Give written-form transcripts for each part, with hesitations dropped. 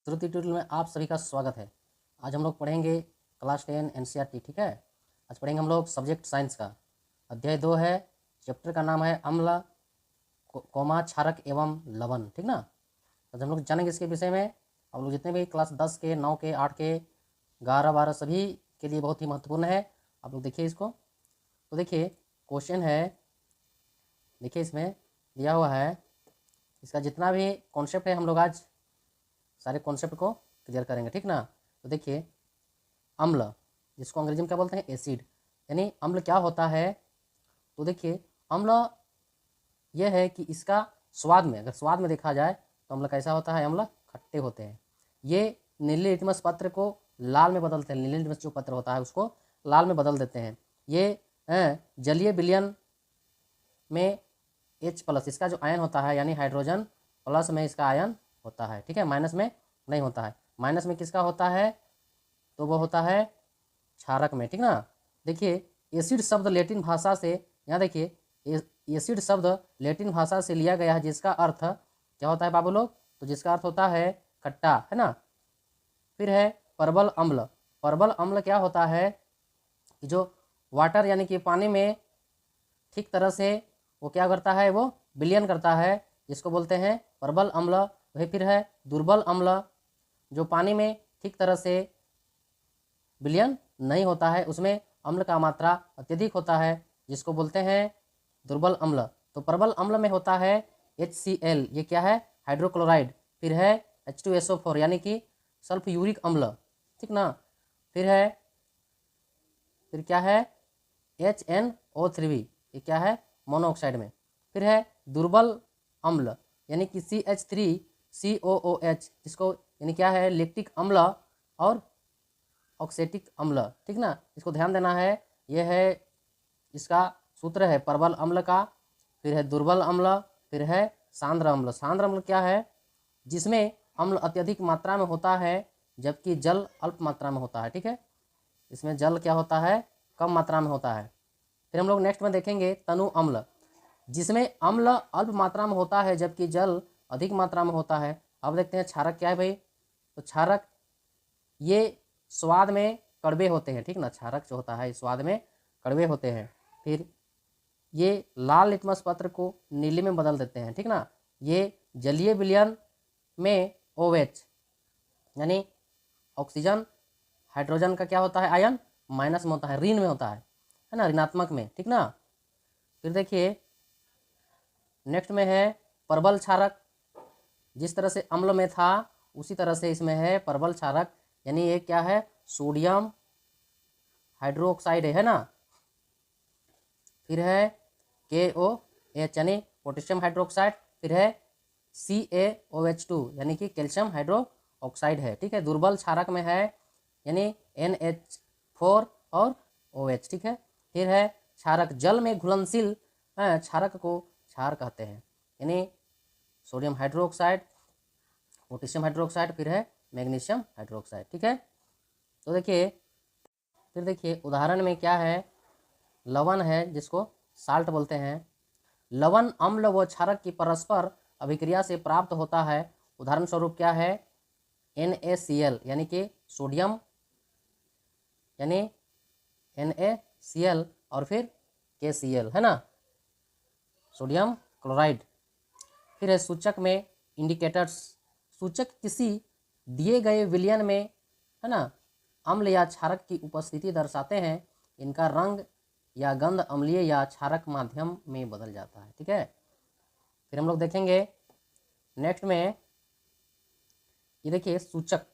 श्रुति tutorial में आप सभी का स्वागत है। आज हम लोग पढ़ेंगे क्लास 10 एनसीईआरटी। ठीक है, आज पढ़ेंगे हम लोग सब्जेक्ट साइंस का अध्याय 2 है। चैप्टर का नाम है अम्ल कोमा क्षारक एवं लवण। ठीक ना, तो हम लोग जानेंगे इसके विषय में। हम लोग जितने भी क्लास 10 के 9 के 8 के 11 12 सभी के लिए बहुत ही महत्वपूर्ण है। आप लोग देखिए इसको, तो देखिए क्वेश्चन है, देखिए इसमें दिया हुआ है। इसका जितना भी कॉन्सेप्ट है हम लोग आज सारे कॉन्सेप्ट को क्लियर करेंगे। ठीक ना, तो देखिए अम्ल, जिसको अंग्रेजी में क्या बोलते हैं, एसिड, यानी अम्ल क्या होता है। तो देखिए अम्ल यह है कि इसका स्वाद में, अगर स्वाद में देखा जाए तो अम्ल कैसा होता है, अम्ल खट्टे होते हैं। ये नीले लिटमस पत्र को लाल में बदलते हैं, नीले लिटमस जो पत्र होता है उसको लाल में बदल देते हैं। ये जलीय विलयन में H+ इसका जो आयन होता है, यानी हाइड्रोजन प्लस में इसका आयन होता है। ठीक है, माइनस में नहीं होता है। माइनस में किसका होता है, तो वो होता है क्षारक में। ठीक ना, देखिए एसिड शब्द लैटिन भाषा से, यहाँ देखिए एसिड शब्द लैटिन भाषा से लिया गया है, जिसका अर्थ क्या होता है बाबू लोग, तो जिसका अर्थ होता है खट्टा, है ना। फिर है परबल अम्ल। परबल अम्ल क्या होता है कि जो वाटर यानी कि पानी में ठीक तरह से वो क्या करता है, वो विलयन करता है, जिसको बोलते हैं परबल अम्ल। वही फिर है दुर्बल अम्ल, जो पानी में ठीक तरह से विलयन नहीं होता है, उसमें अम्ल का मात्रा अत्यधिक होता है, जिसको बोलते हैं दुर्बल अम्ल। तो प्रबल अम्ल में होता है HCl, ये क्या है, हाइड्रोक्लोराइड। फिर है H2SO4 यानी कि सल्फ्यूरिक अम्ल। ठीक ना, फिर क्या है HNO3, ये क्या है, मोनोऑक्साइड में। फिर है दुर्बल अम्ल यानी कि CH3COOH, जिसको यानी क्या है, लैक्टिक अम्ल और ऑक्सेटिक अम्ल। ठीक ना, इसको ध्यान देना है, यह है इसका सूत्र है प्रबल अम्ल का। फिर है दुर्बल अम्ल, फिर है सांद्र अम्ल। सांद्र अम्ल क्या है, जिसमें अम्ल अत्यधिक मात्रा में होता है जबकि जल अल्प मात्रा में होता है। ठीक है, इसमें जल क्या होता है, कम मात्रा में होता है। फिर हम लोग नेक्स्ट में देखेंगे तनु अम्ल, जिसमें अम्ल अल्प मात्रा में होता है जबकि जल अधिक मात्रा में होता है। अब देखते हैं क्षारक क्या है भाई, तो क्षारक ये स्वाद में कड़वे होते हैं। ठीक ना, क्षारक जो होता है स्वाद में कड़वे होते हैं। फिर ये लाल लिटमस पत्र को नीले में बदल देते हैं। ठीक ना, ये जलीय विलयन में OH यानी ऑक्सीजन हाइड्रोजन का क्या होता है, आयन माइनस में होता है, ऋण में होता है ना, ऋणात्मक में। ठीक ना, फिर देखिए नेक्स्ट में है प्रबल क्षारक। जिस तरह से अम्ल में था उसी तरह से इसमें है प्रबल क्षारक, यानी ये क्या है, सोडियम हाइड्रोक्साइड है ना। फिर है KOH यानी पोटेशियम हाइड्रोक्साइड। फिर है CaOH2 यानी कि कैल्शियम हाइड्रोक्साइड है। ठीक है, दुर्बल क्षारक में है यानी NH4 और OH। ठीक है, फिर है क्षारक जल में घुलनशील क्षारक को क्षार कहते हैं, यानी सोडियम हाइड्रोक्साइड, पोटेशियम हाइड्रोक्साइड, फिर है मैग्नीशियम हाइड्रोक्साइड। ठीक है, तो देखिए फिर देखिए उदाहरण में क्या है, लवण है जिसको साल्ट बोलते हैं। लवण अम्ल व क्षारक की परस्पर अभिक्रिया से प्राप्त होता है। उदाहरण स्वरूप क्या है, NaCl यानी कि सोडियम यानी NaCl और फिर KCl, है ना, सोडियम क्लोराइड। फिर है सूचक में इंडिकेटर्स, सूचक किसी दिए गए विलयन में, है ना, अम्ल या क्षारक की उपस्थिति दर्शाते हैं। इनका रंग या गंध अम्लीय या क्षारक माध्यम में बदल जाता है। ठीक है, फिर हम लोग देखेंगे नेक्स्ट में, ये देखिए सूचक।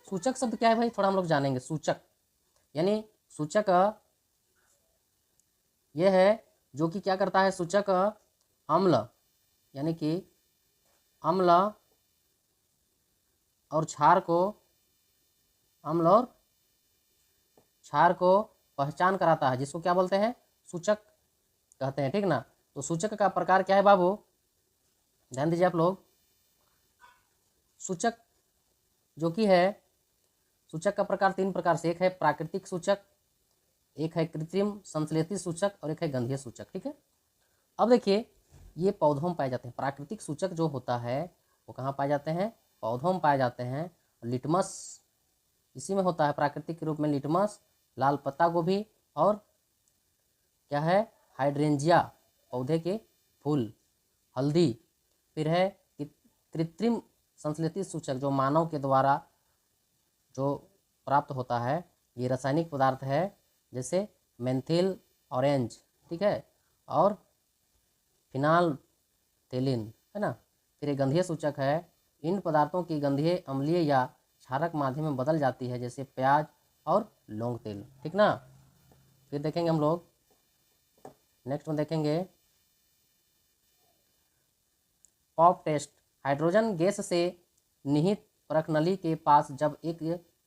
सूचक शब्द क्या है भाई, थोड़ा हम लोग जानेंगे। सूचक यानी सूचक यह है जो कि क्या करता है, सूचक अम्ल यानी कि अम्ल और क्षार को, अम्ल और क्षार को पहचान कराता है, जिसको क्या बोलते हैं, सूचक कहते हैं। ठीक ना, तो सूचक का प्रकार क्या है बाबू, ध्यान दीजिए आप लोग। सूचक जो कि है, सूचक का प्रकार 3 प्रकार से, एक है प्राकृतिक सूचक, एक है कृत्रिम संश्लेषित सूचक और एक है गंधीय सूचक। ठीक है, अब देखिए ये पौधों में पाए जाते हैं। प्राकृतिक सूचक जो होता है वो कहाँ पाए जाते हैं, पौधों में पाए जाते हैं। लिटमस इसी में होता है प्राकृतिक रूप में, लिटमस, लाल पत्ता गोभी और क्या है हाइड्रेंजिया पौधे के फूल, हल्दी। फिर है कृत्रिम संश्लेषित सूचक जो मानव के द्वारा जो प्राप्त होता है, ये रासायनिक पदार्थ है जैसे मेंथिल ऑरेंज, ठीक है, और फिनाल्थेलिन, है ना। फिर एक गंधीय सूचक है, इन पदार्थों की गंधीय अम्लीय या क्षारक माध्यम में बदल जाती है जैसे प्याज और लौंग तेल, ठीक ना। फिर देखेंगे हम लोग नेक्स्ट में देखेंगे पॉप टेस्ट। हाइड्रोजन गैस से निहित परखनली के पास जब एक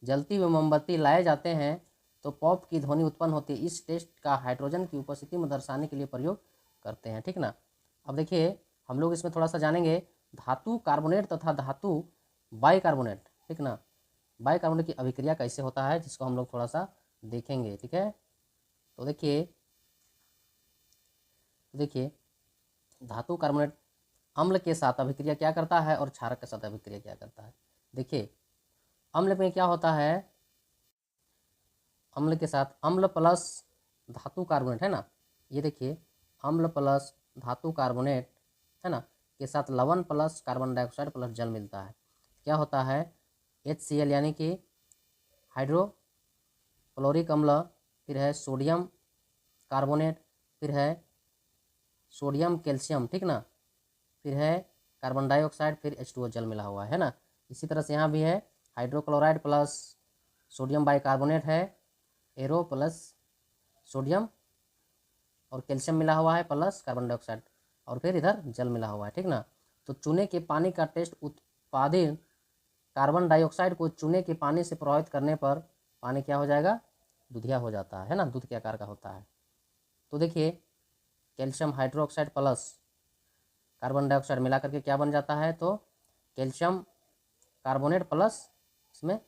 जलती हुई मोमबत्ती लाए जाते हैं तो पॉप की ध्वनि उत्पन्न होती है। इस टेस्ट का हाइड्रोजन की उपस्थिति में दर्शाने के लिए प्रयोग करते हैं, ठीक ना। अब देखिए हम लोग इसमें थोड़ा सा जानेंगे धातु कार्बोनेट तथा धातु बाइकार्बोनेट, ठीक ना। बाइकार्बोनेट की अभिक्रिया कैसे होता है जिसको हम लोग थोड़ा सा देखेंगे, ठीक है। तो देखिए धातु कार्बोनेट अम्ल के साथ अभिक्रिया क्या करता है और क्षारक के साथ अभिक्रिया क्या करता है। देखिए अम्ल में क्या होता है, अम्ल के साथ अम्ल प्लस धातु कार्बोनेट, है ना। ये देखिए अम्ल प्लस धातु कार्बोनेट, है ना, के साथ लवण प्लस कार्बन डाइऑक्साइड प्लस जल मिलता है, क्या होता है HCl यानी कि हाइड्रोक्लोरिक अम्ल। फिर है सोडियम कार्बोनेट, फिर है सोडियम कैल्शियम, ठीक ना। फिर है कार्बन डाइऑक्साइड, फिर H2O जल मिला हुआ है ना। इसी तरह से यहाँ भी है हाइड्रोक्लोराइड प्लस सोडियम बाइकार्बोनेट है, एरो प्लस सोडियम और कैल्शियम मिला हुआ है प्लस कार्बन डाइऑक्साइड, और फिर इधर जल मिला हुआ है, ठीक ना। तो चूने के पानी का टेस्ट उत्पादित कार्बन डाइऑक्साइड को चूने के पानी से प्रभावित करने पर पानी क्या हो जाएगा, दूधिया हो जाता है ना, दूध के आकार का होता है। तो देखिए calcium hydroxide plus carbon dioxide मिला करके क्या बन जाता है, तो कैल्शियम कार्बोनेट प्लस इसमें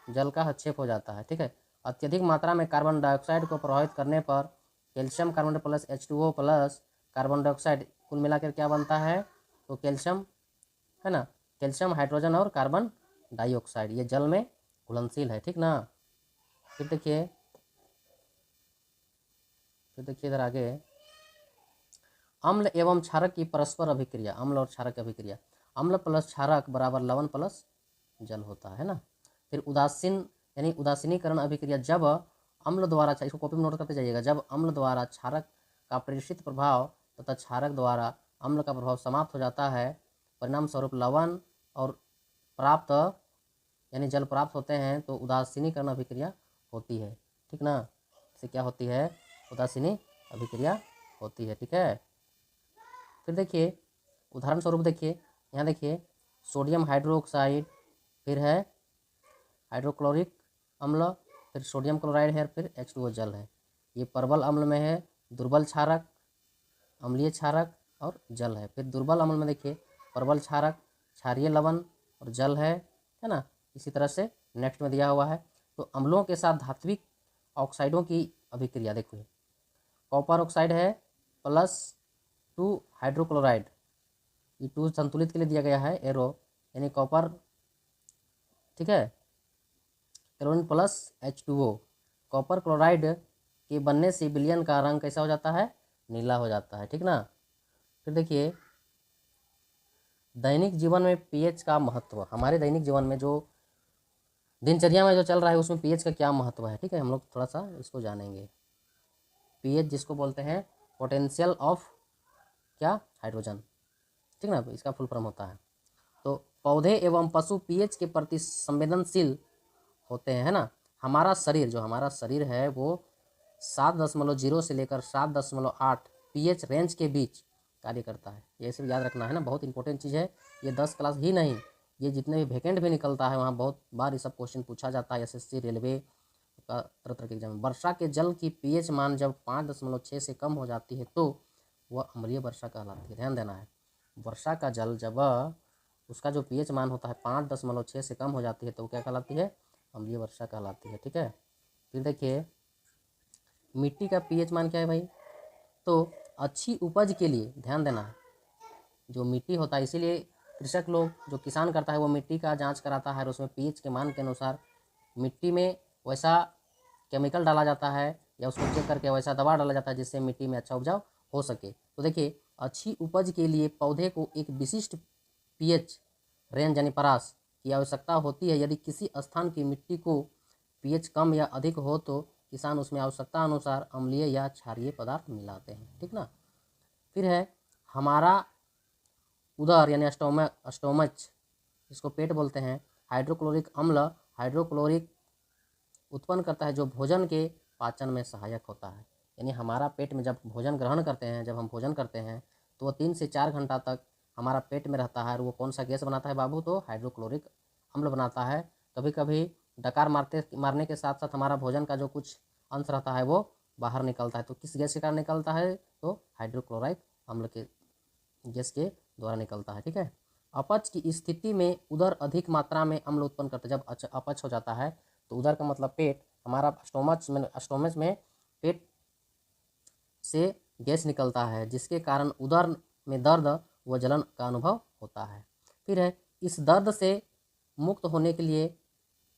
जल का हस्तक्षेप हो जाता है, ठीक है। अत्यधिक मात्रा में कार्बन डाइऑक्साइड को प्रभावित करने पर calcium carbonate plus H2O plus carbon dioxide कुल मिलाकर क्या बनता है, तो कैल्शियम, है ना, कैल्शियम हाइड्रोजन और कार्बन डाइऑक्साइड, ये जल में घुलनशील है, ठीक ना। फिर देखिए इधर आगे अम्ल एवं क्षारक की परस्पर अभिक्रिया, अम्ल और क्षारक की अभिक्रिया, अम्ल प्लस क्षारक बराबर लवण प्लस जल होता है ना। फिर उदासीन यानी उदासीनीकरण अभिक्रिया, जब अम्ल द्वारा, इसको कॉपी में नोट करते जाइएगा, जब अम्ल द्वारा क्षारक का प्रेषित प्रभाव तथा क्षारक द्वारा अम्ल का प्रभाव समाप्त हो जाता है, परिणाम स्वरूप लवण और प्राप्त यानी जल प्राप्त होते हैं, तो उदासीनीकरण अभिक्रिया होती है, ठीक ना। इससे क्या होती है, उदासीनी अभिक्रिया होती है, ठीक है। फिर देखिए उदाहरण स्वरूप देखिए यहाँ देखिए सोडियम हाइड्रोक्साइड, फिर है हाइड्रोक्लोरिक अम्ल, फिर सोडियम क्लोराइड है, फिर H2O जल है। ये प्रबल अम्ल में है दुर्बल क्षारक, अम्लीय क्षारक और जल है। फिर दुर्बल अम्ल में देखिए प्रबल क्षारक, क्षारीय लवण और जल है ना। इसी तरह से नेक्स्ट में दिया हुआ है। तो अम्लों के साथ धात्विक ऑक्साइडों की अभिक्रिया देखिए, कॉपर ऑक्साइड है प्लस 2 हाइड्रोक्लोराइड, ये 2 संतुलित के लिए दिया गया है एरो, यानी कॉपर, ठीक है, chlorine plus H2O। Copper chloride के बनने से विलयन का रंग कैसा हो जाता है, नीला हो जाता है, ठीक ना। फिर देखिए दैनिक जीवन में पीएच का महत्व, हमारे दैनिक जीवन में जो दिनचर्या में जो चल रहा है उसमें पीएच का क्या महत्व है, ठीक है, हम लोग थोड़ा सा इसको जानेंगे। पीएच जिसको बोलते हैं पोटेंशियल ऑफ क्या हाइड्रोजन, ठीक ना, इसका फुल फॉर्म होता है। तो पौधे एवं पशु पीएच के प्रति संवेदनशील होते हैं, है ना। हमारा शरीर है वो 7.0 से लेकर 7.8 पीएच रेंज के बीच कार्य करता है, ये सब याद रखना है ना, बहुत इंपॉर्टेंट चीज़ है। ये 10 क्लास ही नहीं, ये जितने भी वैकेंट भी निकलता है वहाँ बहुत बार ये सब क्वेश्चन पूछा जाता है, SSC रेलवे का तरह तरह के एग्जाम में। वर्षा के जल की पीएच मान जब 5.6 से कम हो जाती है तो वह अम्लीय वर्षा कहलाती है, ध्यान देना है। वर्षा का जल जब उसका जो पीएच मान होता है 5.6 से कम हो जाती है तो क्या कहलाती है, अम्लीय वर्षा कहलाती है, ठीक है। फिर देखिए मिट्टी का पीएच मान क्या है भाई, तो अच्छी उपज के लिए ध्यान देना है, जो मिट्टी होता है इसीलिए कृषक लोग जो किसान करता है वो मिट्टी का जांच कराता है और उसमें पीएच के मान के अनुसार मिट्टी में वैसा केमिकल डाला जाता है या उसको चेक करके वैसा दवा डाला जाता है जिससे मिट्टी में अच्छा उपजाऊ हो सके। तो देखिए, अच्छी उपज के लिए पौधे को एक विशिष्ट पीएच रेंज यानी परास की आवश्यकता होती है। यदि किसी स्थान की मिट्टी को पीएच कम या अधिक हो तो किसान उसमें आवश्यकता अनुसार अम्लीय या क्षारीय पदार्थ मिलाते हैं, ठीक ना। फिर है हमारा उदर यानी स्टोमच, इसको पेट बोलते हैं। हाइड्रोक्लोरिक अम्ल हाइड्रोक्लोरिक उत्पन्न करता है जो भोजन के पाचन में सहायक होता है। यानी हमारा पेट में जब भोजन ग्रहण करते हैं, जब हम भोजन करते हैं तो वो 3 से 4 घंटा तक हमारा पेट में रहता है और वो कौन सा गैस बनाता है बाबू, तो हाइड्रोक्लोरिक अम्ल बनाता है। कभी कभी डकार मारने के साथ साथ हमारा भोजन का जो कुछ अंश रहता है वो बाहर निकलता है। तो किस गैस के कारण निकलता है, तो हाइड्रोक्लोराइड अम्ल के गैस के द्वारा निकलता है, ठीक है। अपच की स्थिति में उदर अधिक मात्रा में अम्ल उत्पन्न करता है। जब अपच हो जाता है तो उदर का मतलब पेट, हमारा स्टोमच में पेट से गैस निकलता है जिसके कारण उदर में दर्द व जलन का अनुभव होता है। फिर है इस दर्द से मुक्त होने के लिए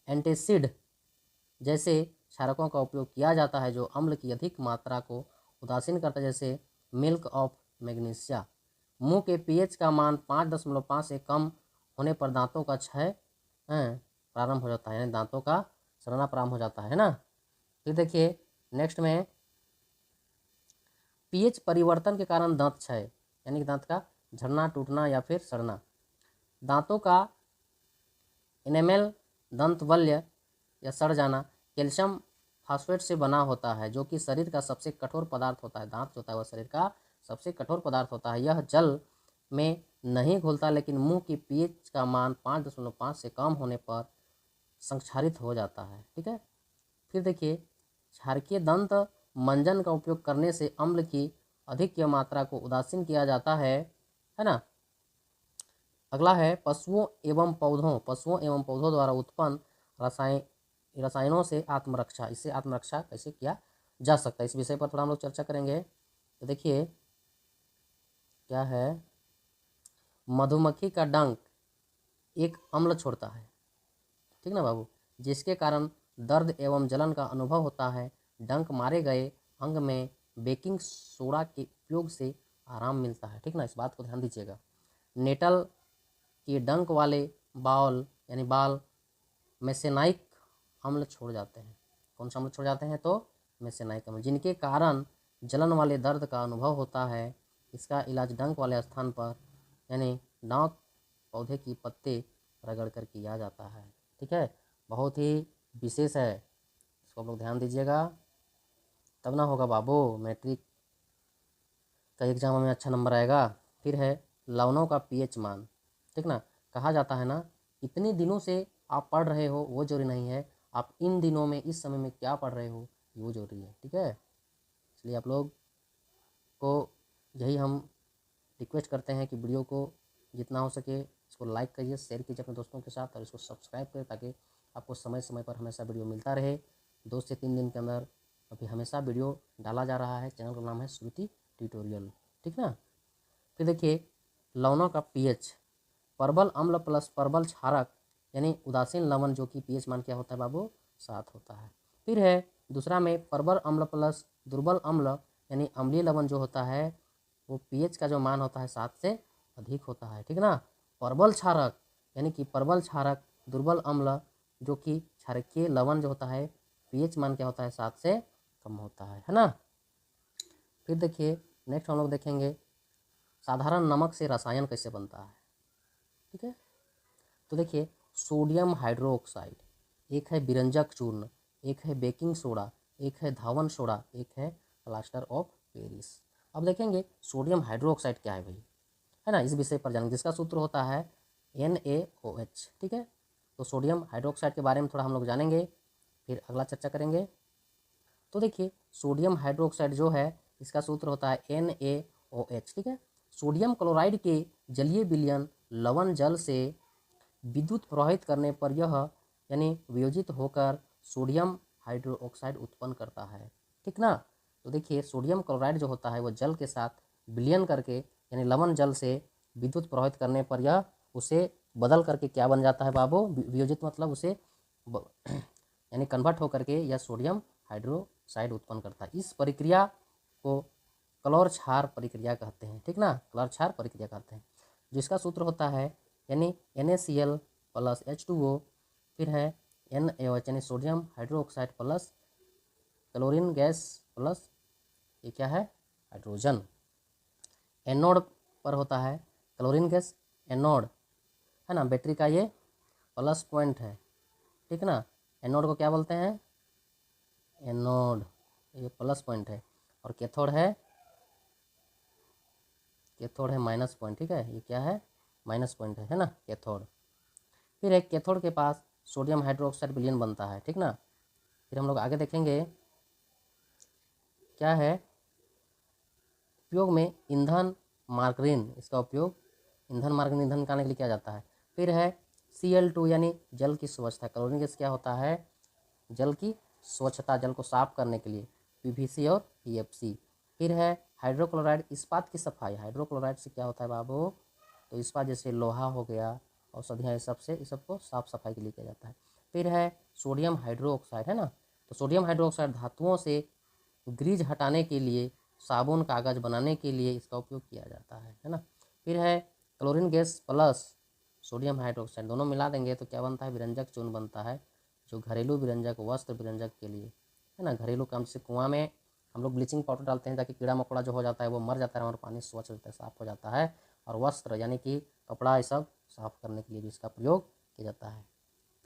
एंटासिड जैसे क्षारकों का उपयोग किया जाता है जो अम्ल की अधिक मात्रा को उदासीन करता है, जैसे मिल्क ऑफ मैग्नीशिया। मुंह के पीएच का मान 5.5 से कम होने पर दांतों का क्षय प्रारंभ हो जाता है, यानी दांतों का सड़ना प्रारंभ हो जाता है ना। फिर देखिए नेक्स्ट में पीएच परिवर्तन के कारण दांत क्षय यानी कि दांत का झड़ना, टूटना या फिर सड़ना। दांतों का इनेमल दंत वल्य या सड़ जाना कैल्शियम फास्फेट से बना होता है जो कि शरीर का सबसे कठोर पदार्थ होता है। दांत जो होता है वह शरीर का सबसे कठोर पदार्थ होता है। यह जल में नहीं घुलता लेकिन मुंह की पीएच का मान 5.5 से कम होने पर संक्षारित हो जाता है, ठीक है। फिर देखिए क्षारकीय दंत मंजन का उपयोग करने से अम्ल की अधिक मात्रा को उदासीन किया जाता है ना। अगला है पशुओं एवं पौधों द्वारा उत्पन्न रसायनों से आत्मरक्षा। इससे आत्मरक्षा कैसे किया जा सकता है, इस विषय पर थोड़ा हम लोग चर्चा करेंगे। तो देखिए क्या है, मधुमक्खी का डंक एक अम्ल छोड़ता है, ठीक ना बाबू, जिसके कारण दर्द एवं जलन का अनुभव होता है। डंक मारे गए अंग में बेकिंग सोडा के उपयोग से आराम मिलता है, ठीक ना, इस बात को ध्यान दीजिएगा। नेटल के डंक वाले बाल मेसेनाइक अम्ल छोड़ जाते हैं। कौन सा अम्ल छोड़ जाते हैं, तो मेसेनाइक अम्ल, जिनके कारण जलन वाले दर्द का अनुभव होता है। इसका इलाज डंक वाले स्थान पर यानी डांक पौधे की पत्ते रगड़ कर किया जाता है, ठीक है। बहुत ही विशेष है, इसको आप लोग ध्यान दीजिएगा, तब ना होगा बाबू मैट्रिक का एग्जाम में अच्छा नंबर आएगा। फिर है लवणों का पीएच मान, ठीक ना। कहा जाता है ना कितने दिनों से आप पढ़ रहे हो वो जरूरी नहीं है, आप इन दिनों में इस समय में क्या पढ़ रहे हो वो जरूरी है, ठीक है। इसलिए आप लोग को यही हम रिक्वेस्ट करते हैं कि वीडियो को जितना हो सके इसको लाइक करिए, शेयर कीजिए अपने दोस्तों के साथ और इसको सब्सक्राइब करें ताकि आपको समय समय पर हमेशा वीडियो मिलता रहे। 2 से 3 दिन के अंदर अभी हमेशा वीडियो डाला जा रहा है। चैनल का नाम है श्रुति ट्यूटोरियल, ठीक ना। फिर देखिए लवणों का पीएच, परबल अम्ल प्लस परबल क्षारक यानी उदासीन लवण जो कि पीएच मान क्या होता है बाबू, 7 होता है। फिर है दूसरा में परबल अम्ल प्लस दुर्बल अम्ल यानी अम्लीय लवण जो होता है वो पीएच का जो मान होता है 7 से अधिक होता है, ठीक ना। परबल क्षारक यानी कि परबल क्षारक दुर्बल अम्ल जो कि क्षारकीय लवण जो होता है पीएच मान क्या होता है 7 से कम होता है ना। फिर देखिए नेक्स्ट हम लोग देखेंगे साधारण नमक से रसायन कैसे बनता है, ठीक है। तो देखिए सोडियम हाइड्रोक्साइड, एक है विरंजक चूर्ण, एक है बेकिंग सोडा, एक है धावन सोडा, एक है प्लास्टर ऑफ पेरिस। अब देखेंगे सोडियम हाइड्रोक्साइड क्या है भाई, है ना, इस विषय पर जानेंगे, जिसका सूत्र होता है NaOH, ठीक है। तो सोडियम हाइड्रोक्साइड के बारे में थोड़ा हम लोग जानेंगे, फिर अगला चर्चा करेंगे। तो देखिए सोडियम हाइड्रोक्साइड जो है इसका सूत्र होता है NaOH, ठीक है। सोडियम क्लोराइड के जलीय विलयन लवण जल से विद्युत प्रवाहित करने पर यह यानी वियोजित होकर सोडियम हाइड्रोक्साइड उत्पन्न करता है, ठीक ना। तो देखिए सोडियम क्लोराइड जो होता है वो जल के साथ विलयन करके यानी लवण जल से विद्युत प्रवाहित करने पर यह उसे बदल करके क्या बन जाता है बाबू, वियोजित मतलब उसे यानी कन्वर्ट होकर के यह सोडियम हाइड्रोक्साइड उत्पन्न करता है। इस प्रक्रिया को क्लोर क्षार प्रक्रिया कहते हैं, ठीक ना, क्लोर क्षार प्रक्रिया कहते हैं, जिसका सूत्र होता है यानी NaCl प्लस H2O, फिर है NaOH यानी sodium hydroxide plus chlorine gas plus ये क्या है, हाइड्रोजन। एनोड पर होता है क्लोरीन गैस, एनोड है ना, बैटरी का ये प्लस पॉइंट है, ठीक ना, एनोड को क्या बोलते हैं, एनोड, ये प्लस पॉइंट है, और कैथोड है माइनस पॉइंट, ठीक है, ये क्या है, माइनस पॉइंट है ना, कैथोड। फिर एक कैथोड के पास सोडियम हाइड्रोक्साइड विलयन बनता है, ठीक ना। फिर हम लोग आगे देखेंगे क्या है, उपयोग में ईंधन मार्गरीन, इसका उपयोग ईंधन मार्गरीन ईंधन निकालने के लिए किया जाता है। फिर है Cl2 यानी जल की स्वच्छता, क्लोरीन गैस क्या होता है, जल की स्वच्छता, जल को साफ करने के लिए, PVC और PFC। फिर है हाइड्रोक्लोराइड, इस्पात की सफाई, हाइड्रोक्लोराइड से क्या होता है बाबू, तो इस्पात जैसे लोहा हो गया, औषधियाँ, ये सब से इस सबको साफ सफाई के लिए किया जाता है। फिर है सोडियम हाइड्रोक्साइड, है ना, तो सोडियम हाइड्रोक्साइड धातुओं से ग्रीज हटाने के लिए, साबुन कागज बनाने के लिए इसका उपयोग किया जाता है ना। फिर है chlorine gas plus sodium hydroxide दोनों मिला देंगे तो क्या बनता है, विरंजक चूर्ण बनता है, जो घरेलू विरंजक, वस्त्र विरंजक के लिए, है ना, घरेलू काम से कुआं में हम लोग ब्लीचिंग पाउडर डालते हैं ताकि कीड़ा मकोड़ा जो हो जाता है वो मर जाता है और पानी स्वच्छ रहता है, साफ हो जाता है, और वस्त्र यानी कि कपड़ा ये सब साफ करने के लिए भी इसका प्रयोग किया जाता है।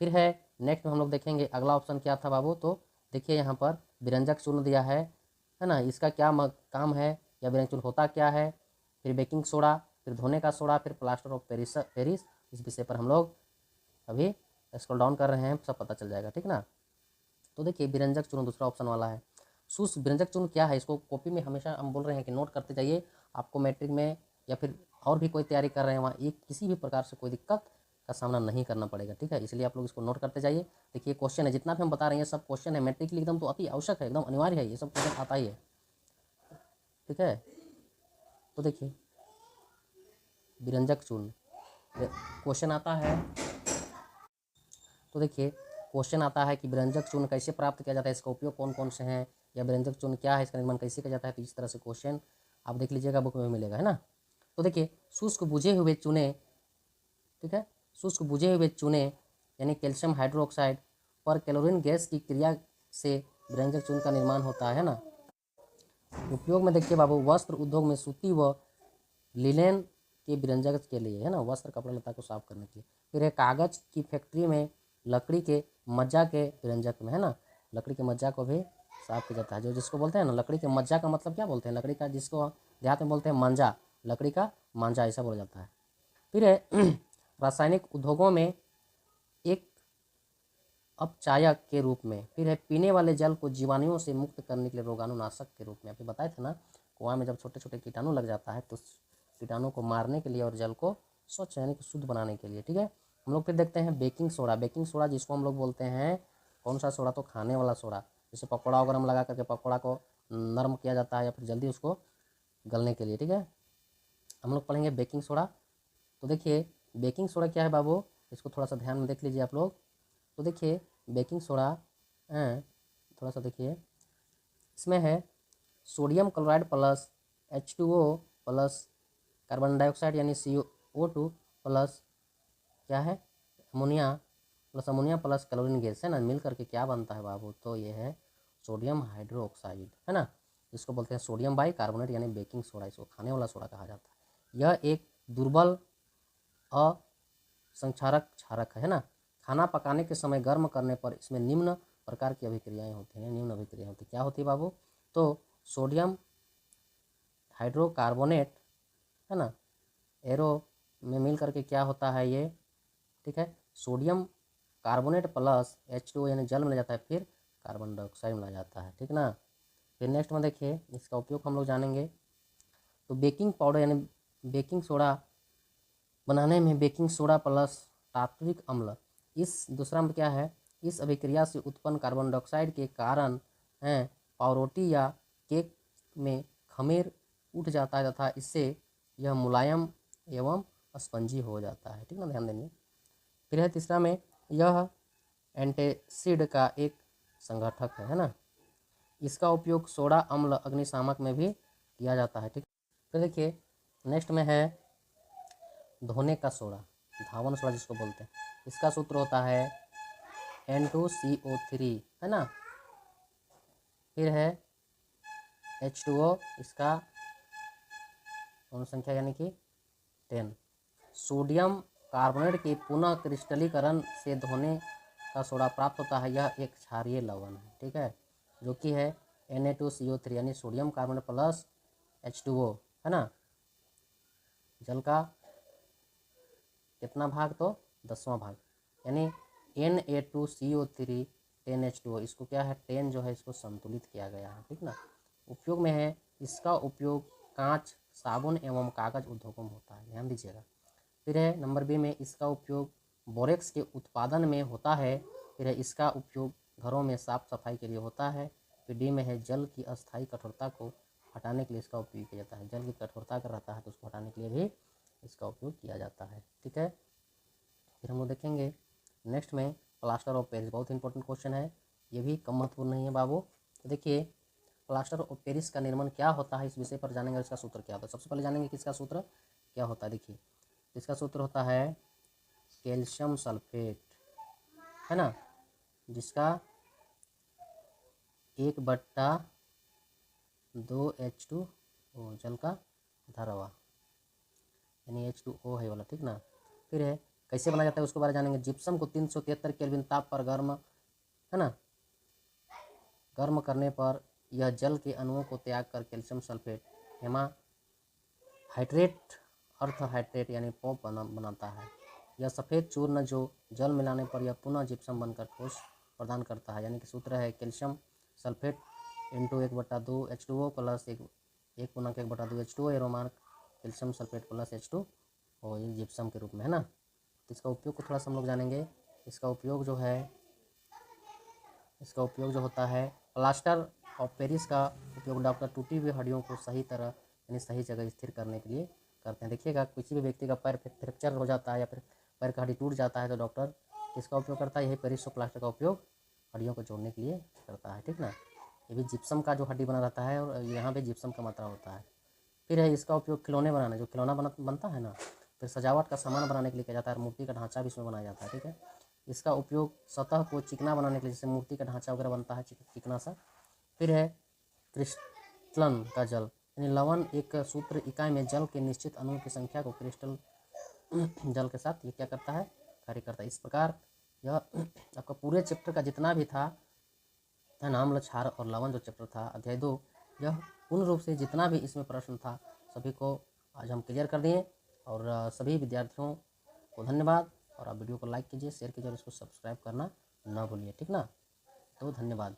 फिर है नेक्स्ट में हम लोग देखेंगे अगला ऑप्शन क्या था बाबू, तो देखिए यहाँ पर विरंजक चूर्ण दिया है ना, इसका क्या काम है, या विरंजक चूर्ण होता क्या है, फिर बेकिंग सोडा, फिर धोने का सोडा, फिर प्लास्टर ऑफ पेरिस, इस विषय पर हम लोग अभी स्क्रॉल डाउन कर रहे हैं, सब पता चल जाएगा, ठीक ना। तो देखिए विरंजक चूर्ण दूसरा ऑप्शन वाला है। शुष्क विरंजक चूर्ण क्या है, इसको कॉपी में हमेशा हम बोल रहे हैं कि नोट करते जाइए, आपको मैट्रिक में या फिर और भी कोई तैयारी कर रहे हैं वहाँ एक किसी भी प्रकार से कोई दिक्कत का सामना नहीं करना पड़ेगा, ठीक है, इसलिए आप लोग इसको नोट करते जाइए। देखिए क्वेश्चन है, जितना भी हम बता रहे हैं सब क्वेश्चन है, मैट्रिक के लिए एकदम तो अति आवश्यक है, एकदम अनिवार्य है, ये सब क्वेश्चन आता ही है, ठीक है। तो देखिए विरंजक चूर्ण क्वेश्चन आता है, तो देखिए क्वेश्चन आता है कि विरंजक चूर्ण कैसे प्राप्त किया जाता है, इसका उपयोग कौन कौन से हैं, या विरंजक चूर्ण क्या है, इसका निर्माण कैसे किया जाता है, तो इस तरह से क्वेश्चन आप देख लीजिएगा, बुक में मिलेगा, है ना। तो देखिए शुष्क बुझे हुए चूने, ठीक है, शुष्क बुझे हुए चूने यानी कैल्शियम हाइड्रोक्साइड पर क्लोरीन गैस की क्रिया से विरंजक चूर्ण का निर्माण होता है ना। उपयोग में देखिए बाबू वस्त्र उद्योग में सूती व लिनेन के विरंजक के लिए, है ना, वस्त्र कपड़ा लता को साफ करने के लिए। फिर है कागज की फैक्ट्री में लकड़ी के मज्जा के विरंजक में, है ना, लकड़ी के मज्जा को भी साफ किया जाता है, जो जिसको बोलते हैं ना लकड़ी के मज्जा का मतलब क्या बोलते हैं, लकड़ी का, जिसको देहात में बोलते हैं मांझा, लकड़ी का मांझा ऐसा बोला जाता है। फिर है रासायनिक उद्योगों में एक अपचायक के रूप में। फिर है पीने वाले जल को जीवाणुओं से मुक्त करने के लिए रोगाणुनाशक के रूप में, आपने बताए थे ना, कुआं में जब छोटे छोटे कीटाणु लग जाता है तो कीटाणु को मारने के लिए और जल को स्वच्छ यानी कि शुद्ध बनाने के लिए, ठीक है। हम लोग फिर देखते हैं बेकिंग सोडा, बेकिंग सोडा जिसको हम लोग बोलते हैं कौन सा सोडा, तो खाने वाला सोडा, जैसे पकौड़ा वगैरह में लगा करके पकौड़ा को नरम किया जाता है या फिर जल्दी उसको गलने के लिए, ठीक है, हम लोग पढ़ेंगे बेकिंग सोडा। तो देखिए बेकिंग सोडा क्या है बाबू, इसको थोड़ा सा ध्यान में देख लीजिए आप लोग। तो देखिए बेकिंग सोडा थोड़ा सा देखिए, इसमें है sodium chloride plus H2O plus carbon dioxide यानी CO2 प्लस क्या है अमोनिया प्लस क्लोरीन गैस, है ना, मिल करके क्या बनता है बाबू, तो ये है सोडियम हाइड्रोक्साइड, है ना, जिसको बोलते हैं सोडियम बाई कार्बोनेट यानी बेकिंग सोडा, इसको खाने वाला सोडा कहा जाता है। यह एक दुर्बल असंक्षारक क्षारक है ना, खाना पकाने के समय गर्म करने पर इसमें निम्न प्रकार की अभिक्रियाएं होती हैं, निम्न अभिक्रिया होती है, क्या होती है बाबू, तो सोडियम हाइड्रोकार्बोनेट, है ना, एरो में मिल करके क्या होता है ये, ठीक है, सोडियम कार्बोनेट प्लस H2O यानी जल मिला जाता है, फिर कार्बन डाइऑक्साइड मिला जाता है, ठीक ना। फिर नेक्स्ट में देखिए इसका उपयोग हम लोग जानेंगे। तो बेकिंग पाउडर यानी बेकिंग सोडा बनाने में बेकिंग सोडा प्लस टार्टरिक अम्ल, इस दूसरा में क्या है, इस अभिक्रिया से उत्पन्न कार्बन डाइऑक्साइड के कारण है पावरोटी या केक में खमीर उठ जाता है तथा इससे यह मुलायम एवं स्पंजी हो जाता है, ठीक ना, ध्यान देंगे। फिर है तीसरा में, यह एंटासिड का एक संगठक है ना। इसका उपयोग सोडा अम्ल अग्निशामक में भी किया जाता है, ठीक। फिर देखिए नेक्स्ट में है धोने का सोडा, धावन सोडा जिसको बोलते हैं। इसका सूत्र होता है N2CO3, है ना। फिर है H2O, इसका अणु संख्या यानी कि 10। सोडियम कार्बोनेट के पुनः क्रिस्टलीकरण से धोने का सोडा प्राप्त होता है। यह एक क्षारीय लवण है, ठीक है, जो कि है Na2CO3 यानी सोडियम कार्बोनेट प्लस H2O, है ना। जल का कितना भाग, तो 10वां भाग, यानी Na2CO3 10H2O, इसको क्या है 10 जो है इसको संतुलित किया गया है, ठीक ना। उपयोग में है, इसका उपयोग कांच, साबुन एवं कागज उद्योगों में होता है, ध्यान दीजिएगा। फिर है नंबर बी में, इसका उपयोग बोरेक्स के उत्पादन में होता है। फिर है इसका उपयोग घरों में साफ सफाई के लिए होता है। फिर डी में है, जल की अस्थायी कठोरता को हटाने के लिए इसका उपयोग किया जाता है। जल की कठोरता अगर रहता है तो उसको हटाने के लिए भी इसका उपयोग किया जाता है, ठीक है। फिर हम लोग देखेंगे नेक्स्ट में प्लास्टर ऑफ पेरिस, बहुत इंपॉर्टेंट क्वेश्चन है, ये भी कम महत्वपूर्ण नहीं है बाबू। तो देखिए प्लास्टर ऑफ पेरिस का निर्माण क्या होता है, इस विषय पर जानेंगे। इसका सूत्र क्या होता है, सबसे पहले जानेंगे कि इसका सूत्र क्या होता है। देखिए इसका सूत्र होता है कैल्शियम सल्फेट, है ना, जिसका 1/2 H2O जल का धारावाह, यानी H2O है वाला, ठीक ना। फिर है कैसे बनाया जाता है उसके बारे में जानेंगे। जिप्सम को 373 केल्विन ताप पर गर्म, है ना, गर्म करने पर यह जल के अणुओं को त्याग कर कैल्शियम सल्फेट, हेमा हाइड्रेट, अर्थ हाइड्रेट यानी पॉप बनाता है। यह सफ़ेद चूर्ण जो जल मिलाने पर यह पुनः जिप्सम बनकर ठोस प्रदान करता है, यानी कि सूत्र है calcium sulphate into 1/2 H2O plus 1/1/2 H2O arrow mark calcium sulphate plus H2O, ये जिप्सम के रूप में, है ना। तो इसका उपयोग को थोड़ा सा हम लोग जानेंगे। इसका उपयोग जो होता है प्लास्टर ऑफ पेरिस का उपयोग डॉक्टर टूटी हुई हड्डियों को सही तरह यानी सही जगह स्थिर करने के लिए करते हैं। देखिएगा किसी भी व्यक्ति का पैर फ्रैक्चर हो जाता है या फिर पैर का हड्डी टूट जाता है तो डॉक्टर किसका उपयोग करता है, यही पेरिस प्लास्टर का उपयोग हड्डियों को जोड़ने के लिए करता है, ठीक ना। ये भी जिप्सम का जो हड्डी बना रहता है और यहाँ पे जिप्सम का मात्रा होता है। फिर है इसका उपयोग खिलौने बनाने, जो खिलौना बनता है ना, फिर सजावट का सामान बनाने के लिए किया जाता है। मूर्ति का ढांचा भी इसमें बनाया जाता है, ठीक है। इसका उपयोग सतह को चिकना बनाने के लिए, जैसे मूर्ति का ढांचा वगैरह बनता है चिकना सा। फिर है क्रिस्टलन का जल, यानी लवण एक सूत्र इकाई में जल के निश्चित अणुओं की संख्या को क्रिस्टल जल के साथ ये क्या करता है, कार्य करता है। इस प्रकार यह आपका पूरे चैप्टर का जितना भी था अम्ल, क्षार और लवण, जो चैप्टर था अध्याय 2, यह पूर्ण रूप से जितना भी इसमें प्रश्न था सभी को आज हम क्लियर कर दिए। और सभी विद्यार्थियों को धन्यवाद। और आप वीडियो को लाइक कीजिए, शेयर कीजिए और इसको सब्सक्राइब करना ना भूलिए, ठीक ना। तो धन्यवाद।